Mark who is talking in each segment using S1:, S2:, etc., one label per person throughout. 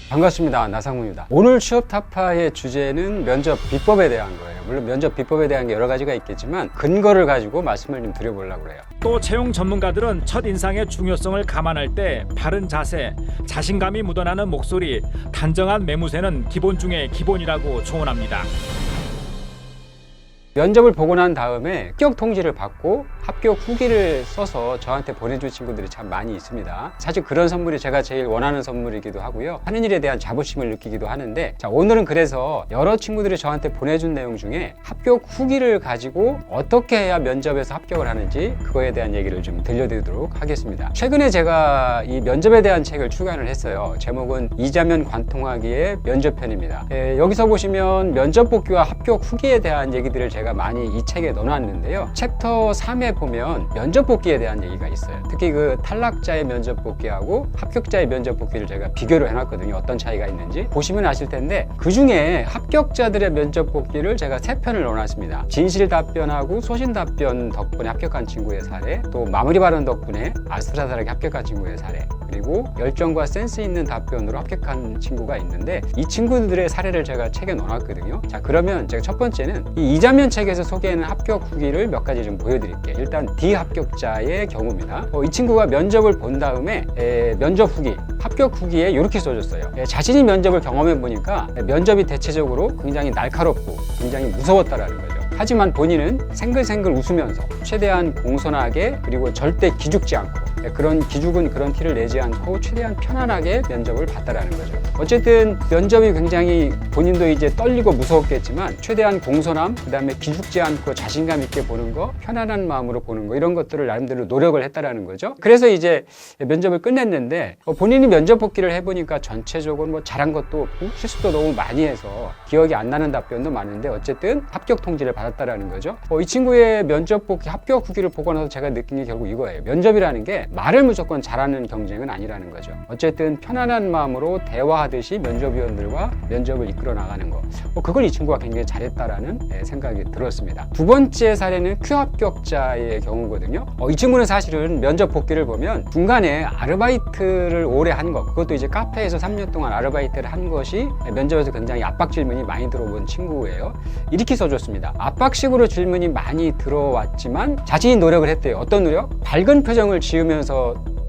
S1: 반갑습니다. 나상무입니다. 오늘 취업 타파의 주제는 면접 비법에 대한 거예요. 물론 면접 비법에 대한 게 여러 가지가 있겠지만 근거를 가지고 말씀을 좀 드려보려고 그래요.
S2: 또 채용 전문가들은 첫인상의 중요성을 감안할 때 바른 자세, 자신감이 묻어나는 목소리, 단정한 매무새는 기본 중에 기본이라고 조언합니다.
S1: 면접을 보고 난 다음에 합격 통지를 받고 합격 후기를 써서 저한테 보내준 친구들이 참 많이 있습니다. 사실 그런 선물이 제가 제일 원하는 선물이기도 하고요. 하는 일에 대한 자부심을 느끼기도 하는데, 자, 오늘은 그래서 여러 친구들이 저한테 보내준 내용 중에 합격 후기를 가지고 어떻게 해야 면접에서 합격을 하는지 그거에 대한 얘기를 좀 들려드리도록 하겠습니다. 최근에 제가 이 면접에 대한 책을 출간을 했어요. 제목은 이자면 관통하기의 면접편입니다. 여기서 보시면 면접 복귀와 합격 후기에 대한 얘기들을 제가 많이 이 책에 넣어놨는데요. 챕터 3에 보면 면접 복귀에 대한 얘기가 있어요. 특히 그 탈락자의 면접 복귀하고 합격자의 면접 복귀를 제가 비교를 해놨거든요. 어떤 차이가 있는지 보시면 아실 텐데, 그 중에 합격자들의 면접 복귀를 제가 3편을 넣어놨습니다. 진실 답변하고 소신 답변 덕분에 합격한 친구의 사례, 또 마무리 발언 덕분에 아슬아슬하게 합격한 친구의 사례, 그리고 열정과 센스 있는 답변으로 합격한 친구가 있는데, 이 친구들의 사례를 제가 책에 넣어놨거든요. 자, 그러면 제가 첫 번째는 이 이자면 책에서 소개하는 합격 후기를 몇 가지 좀 보여드릴게요. 일단 D 합격자의 경우입니다. 이 친구가 면접을 본 다음에 면접 후기, 합격 후기에 이렇게 써줬어요. 자신이 면접을 경험해 보니까 면접이 대체적으로 굉장히 날카롭고 굉장히 무서웠다라는 거죠. 하지만 본인은 생글생글 웃으면서 최대한 공손하게, 그리고 절대 기죽지 않고, 그런 기죽은 그런 티를 내지 않고 최대한 편안하게 면접을 봤다라는 거죠. 어쨌든 면접이 굉장히 본인도 이제 떨리고 무서웠겠지만 최대한 공손함, 그 다음에 기죽지 않고 자신감 있게 보는 거, 편안한 마음으로 보는 거, 이런 것들을 나름대로 노력을 했다라는 거죠. 그래서 이제 면접을 끝냈는데, 본인이 면접 복귀를 해보니까 전체적으로 뭐 잘한 것도 없고 실수도 너무 많이 해서 기억이 안 나는 답변도 많은데 어쨌든 합격 통지를 받았다라는 거죠. 이 친구의 면접 복귀 합격 후기를 보고 나서 제가 느낀 게 결국 이거예요. 면접이라는 게 말을 무조건 잘하는 경쟁은 아니라는 거죠. 어쨌든 편안한 마음으로 대화하듯이 면접위원들과 면접을 이끌어 나가는 거, 그걸 이 친구가 굉장히 잘했다라는 생각이 들었습니다. 두 번째 사례는 Q 합격자의 경우거든요. 이 친구는 사실은 면접 복귀를 보면 중간에 아르바이트를 오래 한 것, 그것도 이제 카페에서 3년 동안 아르바이트를 한 것이 면접에서 굉장히 압박 질문이 많이 들어온 친구예요. 이렇게 써줬습니다. 압박식으로 질문이 많이 들어왔지만 자신이 노력을 했대요. 어떤 노력? 밝은 표정을 지으면서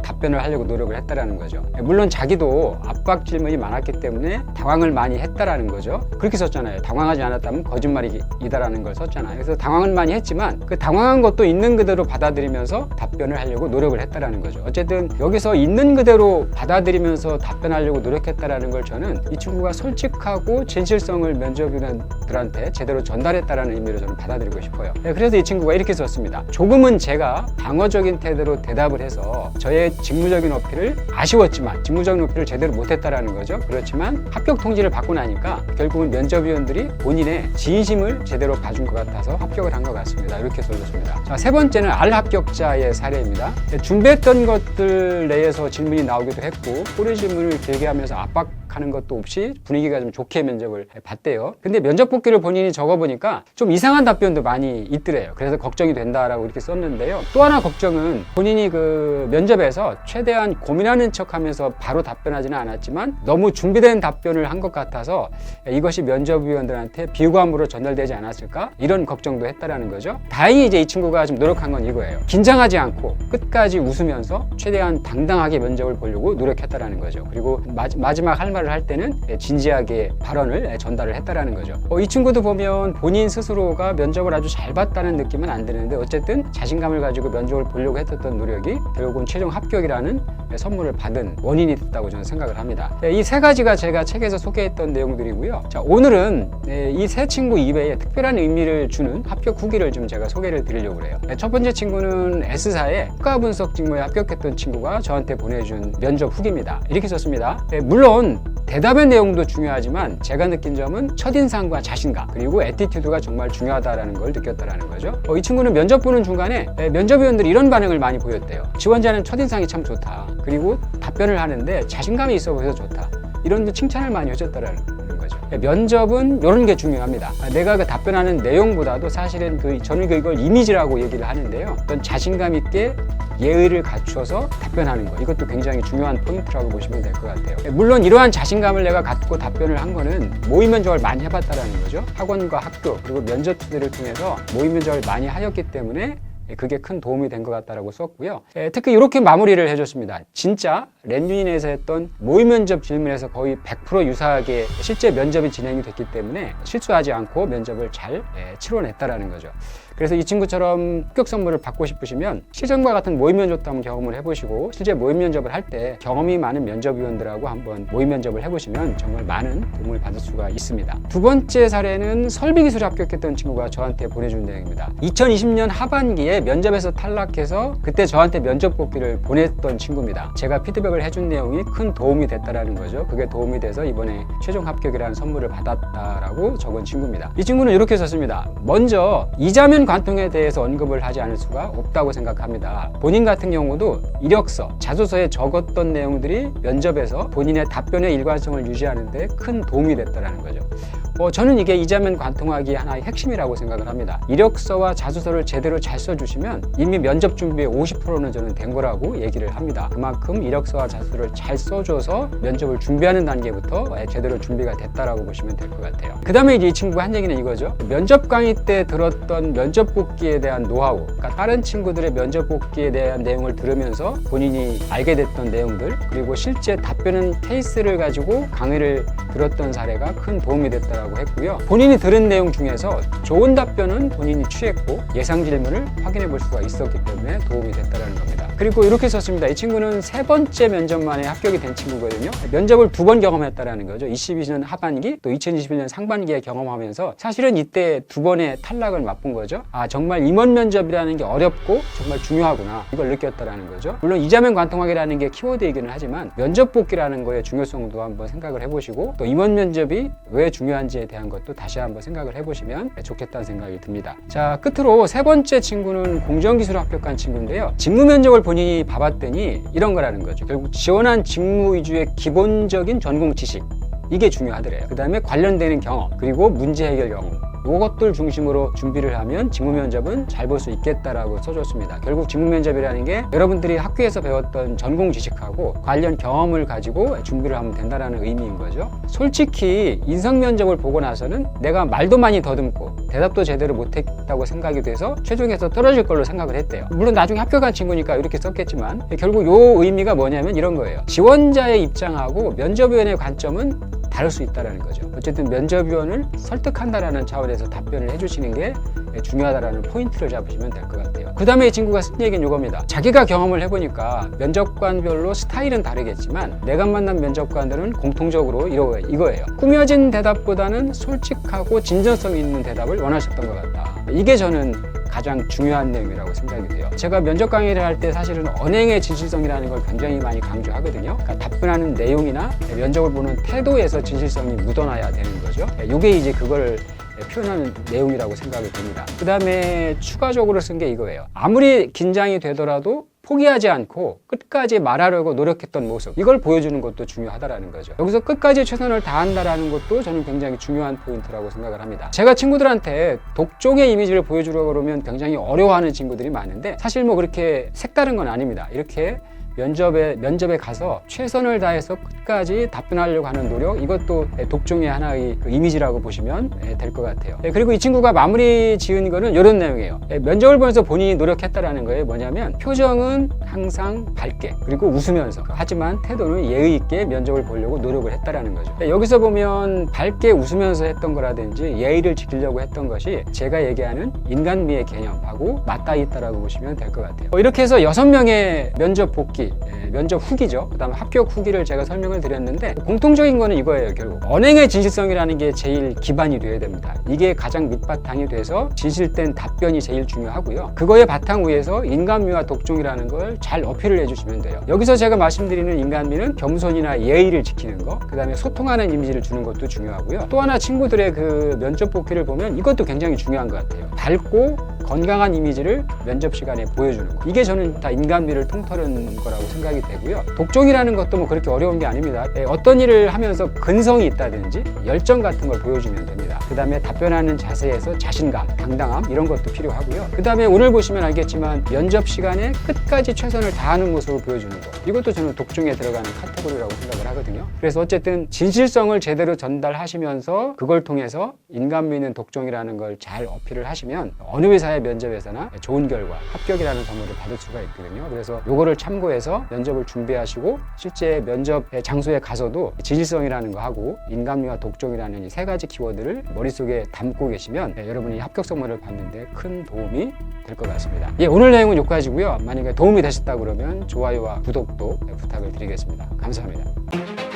S1: 답변을 하려고 노력을 했다라는 거죠. 물론 자기도 압박 질문이 많았기 때문에 당황을 많이 했다라는 거죠. 그렇게 썼잖아요. 당황하지 않았다면 거짓말이다라는 걸 썼잖아요. 그래서 당황은 많이 했지만 그 당황한 것도 있는 그대로 받아들이면서 답변을 하려고 노력을 했다라는 거죠. 어쨌든 여기서 있는 그대로 받아들이면서 답변하려고 노력했다라는 걸 저는 이 친구가 솔직하고 진실성을 면접위원들한테 제대로 전달했다라는 의미로 저는 받아들이고 싶어요. 그래서 이 친구가 이렇게 썼습니다. 조금은 제가 방어적인 태도로 대답을 해서 저의 직무적인 어필을 아쉬웠지만 직무적인 어필을 제대로 못했다라는 거죠. 그렇지만 합격 통지를 받고 나니까 결국은 면접위원들이 본인의 진심을 제대로 봐준 것 같아서 합격을 한 것 같습니다. 이렇게 써줬습니다. 자, 세 번째는 R 합격자의 사례입니다. 준비했던 것들 내에서 질문이 나오기도 했고 꼬리 질문을 길게 하면서 압박하는 것도 없이 분위기가 좀 좋게 면접을 봤대요. 근데 면접 복귀를 본인이 적어보니까 좀 이상한 답변도 많이 있더래요. 그래서 걱정이 된다라고 이렇게 썼는데요. 또 하나 걱정은 본인이 그 면접에서 최대한 고민하는 척하면서 바로 답변하지는 않았지만 너무 준비된 답변을 한 것 같아서 이것이 면접위원들한테 비호감으로 전달되지 않았을까, 이런 걱정도 했다라는 거죠. 다행히 이제 이 친구가 좀 노력한 건 이거예요. 긴장하지 않고 끝까지 웃으면서 최대한 당당하게 면접을 보려고 노력했다라는 거죠. 그리고 마지막 할 말을 할 때는 진지하게 발언을 전달을 했다라는 거죠. 이 친구도 보면 본인 스스로가 면접을 아주 잘 봤다는 느낌은 안 드는데 어쨌든 자신감을 가지고 면접을 보려고 했던 노력이 결국은 최종 합격이라는 선물을 받은 원인이 됐다고 저는 생각을 합니다. 이 세 가지가 제가 책에서 소개했던 내용들이고요. 자, 오늘은 이 세 친구 이외에 특별한 의미를 주는 합격 후기를 좀 제가 소개를 드리려고 해요. 첫 번째 친구는 S사의 효과 분석 직무에 합격했던 친구가 저한테 보내준 면접 후기입니다. 이렇게 썼습니다. 물론 대답의 내용도 중요하지만 제가 느낀 점은 첫인상과 자신감, 그리고 애티튜드가 정말 중요하다는 걸 느꼈다는 거죠. 이 친구는 면접 보는 중간에 면접위원들이 이런 반응을 많이 보였대요. 지원자는 첫인상이 참 좋다, 그리고 답변을 하는데 자신감이 있어 보여서 좋다, 이런 칭찬을 많이 해줬다는 거죠. 면접은 이런 게 중요합니다. 내가 그 답변하는 내용보다도 사실은 저는 이걸 이미지라고 얘기를 하는데요. 어떤 자신감 있게 예의를 갖춰서 답변하는 거, 이것도 굉장히 중요한 포인트라고 보시면 될 것 같아요. 물론 이러한 자신감을 내가 갖고 답변을 한 거는 모의 면접을 많이 해봤다라는 거죠. 학원과 학교 그리고 면접 투대를 통해서 모의 면접을 많이 하였기 때문에 그게 큰 도움이 된 것 같다라고 썼고요. 특히 이렇게 마무리를 해줬습니다. 진짜 랜유인에서 했던 모의 면접 질문에서 거의 100% 유사하게 실제 면접이 진행이 됐기 때문에 실수하지 않고 면접을 잘 치러냈다라는 거죠. 그래서 이 친구처럼 합격 선물을 받고 싶으시면 시전과 같은 모의 면접도 한번 경험을 해보시고 실제 모의 면접을 할 때 경험이 많은 면접위원들하고 한번 모의 면접을 해보시면 정말 많은 도움을 받을 수가 있습니다. 두 번째 사례는 설비기술에 합격했던 친구가 저한테 보내준 내용입니다. 2020년 하반기에 면접에서 탈락해서 그때 저한테 면접 복귀를 보냈던 친구입니다. 제가 피드백을 해준 내용이 큰 도움이 됐다라는 거죠. 그게 도움이 돼서 이번에 최종 합격이라는 선물을 받았다라고 적은 친구입니다. 이 친구는 이렇게 썼습니다. 먼저 이자면 관통에 대해서 언급을 하지 않을 수가 없다고 생각합니다. 본인 같은 경우도 이력서, 자소서에 적었던 내용들이 면접에서 본인의 답변의 일관성을 유지하는 데 큰 도움이 됐다는 거죠. 저는 이게 이자면 관통하기의 하나의 핵심이라고 생각을 합니다. 이력서와 자소서를 제대로 잘 써주시면 이미 면접 준비의 50%는 저는 된 거라고 얘기를 합니다. 그만큼 이력서와 자소서를 잘 써줘서 면접을 준비하는 단계부터 제대로 준비가 됐다라고 보시면 될 것 같아요. 그 다음에 이 친구가 한 얘기는 이거죠. 면접 강의 때 들었던 면접 복귀에 대한 노하우, 그러니까 다른 친구들의 면접 복귀에 대한 내용을 들으면서 본인이 알게 됐던 내용들, 그리고 실제 답변은 케이스를 가지고 강의를 들었던 사례가 큰 도움이 됐다라고 했고요. 본인이 들은 내용 중에서 좋은 답변은 본인이 취했고 예상 질문을 확인해 볼 수가 있었기 때문에 도움이 됐다는 겁니다. 그리고 이렇게 썼습니다. 이 친구는 세 번째 면접 만에 합격이 된 친구거든요. 면접을 두 번 경험했다는 거죠. 22년 하반기 또 2021년 상반기에 경험하면서 사실은 이때 두 번의 탈락을 맛본 거죠. 정말 임원 면접이라는 게 어렵고 정말 중요하구나, 이걸 느꼈다는 거죠. 물론 이자면 관통하기라는 게 키워드이기는 하지만 면접 복귀라는 거의 중요성도 한번 생각을 해보시고 또 임원 면접이 왜 중요한지에 대한 것도 다시 한번 생각을 해보시면 좋겠다는 생각이 듭니다. 자, 끝으로 세 번째 친구는 공정기술에 합격한 친구인데요. 직무 면접을 본인이 봐봤더니 이런 거라는 거죠. 결국 지원한 직무 위주의 기본적인 전공 지식, 이게 중요하더래요. 그 다음에 관련되는 경험, 그리고 문제 해결 경험, 이것들 중심으로 준비를 하면 직무 면접은 잘 볼 수 있겠다라고 써줬습니다. 결국 직무 면접이라는 게 여러분들이 학교에서 배웠던 전공 지식하고 관련 경험을 가지고 준비를 하면 된다는 의미인 거죠. 솔직히 인성 면접을 보고 나서는 내가 말도 많이 더듬고 대답도 제대로 못했다고 생각이 돼서 최종에서 떨어질 걸로 생각을 했대요. 물론 나중에 합격한 친구니까 이렇게 썼겠지만 결국 요 의미가 뭐냐면 이런 거예요. 지원자의 입장하고 면접위원의 관점은 다를 수 있다는 거죠. 어쨌든 면접위원을 설득한다라는 차원에서 답변을 해주시는 게 중요하다라는 포인트를 잡으시면 될 것 같아요. 그 다음에 이 친구가 쓴 얘기는 이겁니다. 자기가 경험을 해보니까 면접관별로 스타일은 다르겠지만 내가 만난 면접관들은 공통적으로 이거예요. 꾸며진 대답보다는 솔직하고 진정성 있는 대답을 원하셨던 것 같다. 이게 저는 가장 중요한 내용이라고 생각이 돼요. 제가 면접 강의를 할 때 사실은 언행의 진실성이라는 걸 굉장히 많이 강조하거든요. 그러니까 답변하는 내용이나 면접을 보는 태도에서 진실성이 묻어나야 되는 거죠. 이게 이제 그걸 표현하는 내용이라고 생각이 됩니다. 그 다음에 추가적으로 쓴 게 이거예요. 아무리 긴장이 되더라도 포기하지 않고 끝까지 말하려고 노력했던 모습, 이걸 보여주는 것도 중요하다라는 거죠. 여기서 끝까지 최선을 다한다라는 것도 저는 굉장히 중요한 포인트라고 생각을 합니다. 제가 친구들한테 독종의 이미지를 보여주려고 그러면 굉장히 어려워하는 친구들이 많은데 사실 뭐 그렇게 색다른 건 아닙니다. 이렇게 면접에 가서 최선을 다해서 끝까지 답변하려고 하는 노력, 이것도 독종의 하나의 그 이미지라고 보시면 될 것 같아요. 그리고 이 친구가 마무리 지은 거는 이런 내용이에요. 면접을 보면서 본인이 노력했다라는 거예요. 뭐냐면 표정은 항상 밝게 그리고 웃으면서, 하지만 태도는 예의 있게 면접을 보려고 노력을 했다라는 거죠. 여기서 보면 밝게 웃으면서 했던 거라든지 예의를 지키려고 했던 것이 제가 얘기하는 인간미의 개념하고 맞닿아 있다라고 보시면 될 것 같아요. 이렇게 해서 6명의 면접 복귀, 면접 후기죠. 그 다음 합격 후기를 제가 설명을 드렸는데 공통적인 거는 이거예요. 결국 언행의 진실성이라는 게 제일 기반이 돼야 됩니다. 이게 가장 밑바탕이 돼서 진실된 답변이 제일 중요하고요. 그거의 바탕 위에서 인간미와 독종이라는 걸 잘 어필을 해주시면 돼요. 여기서 제가 말씀드리는 인간미는 겸손이나 예의를 지키는 거, 그 다음에 소통하는 이미지를 주는 것도 중요하고요. 또 하나 친구들의 그 면접 복귀를 보면 이것도 굉장히 중요한 것 같아요. 밝고 건강한 이미지를 면접 시간에 보여주는 거. 이게 저는 다 인간미를 통틀은 거라고 생각이 되고요. 독종이라는 것도 뭐 그렇게 어려운 게 아닙니다. 어떤 일을 하면서 근성이 있다든지 열정 같은 걸 보여주면 됩니다. 그 다음에 답변하는 자세에서 자신감, 당당함 이런 것도 필요하고요. 그 다음에 오늘 보시면 알겠지만 면접 시간에 끝까지 최선을 다하는 모습을 보여주는 거. 이것도 저는 독종에 들어가는 카테고리라고 생각을 하거든요. 그래서 어쨌든 진실성을 제대로 전달하시면서 그걸 통해서 인간미 있는 독종이라는 걸 잘 어필을 하시면 어느 회사의 면접에서나 좋은 결과, 합격이라는 선물을 받을 수가 있거든요. 그래서 요거를 참고해서 면접을 준비하시고 실제 면접의 장소에 가서도 진실성이라는 거 하고 인간미와 독종이라는 이 세 가지 키워드를 머릿속에 담고 계시면 여러분이 합격 선물을 받는데 큰 도움이 될 것 같습니다. 예, 오늘 내용은 여기까지고요. 만약에 도움이 되셨다 그러면 좋아요와 구독도 부탁을 드리겠습니다. 감사합니다.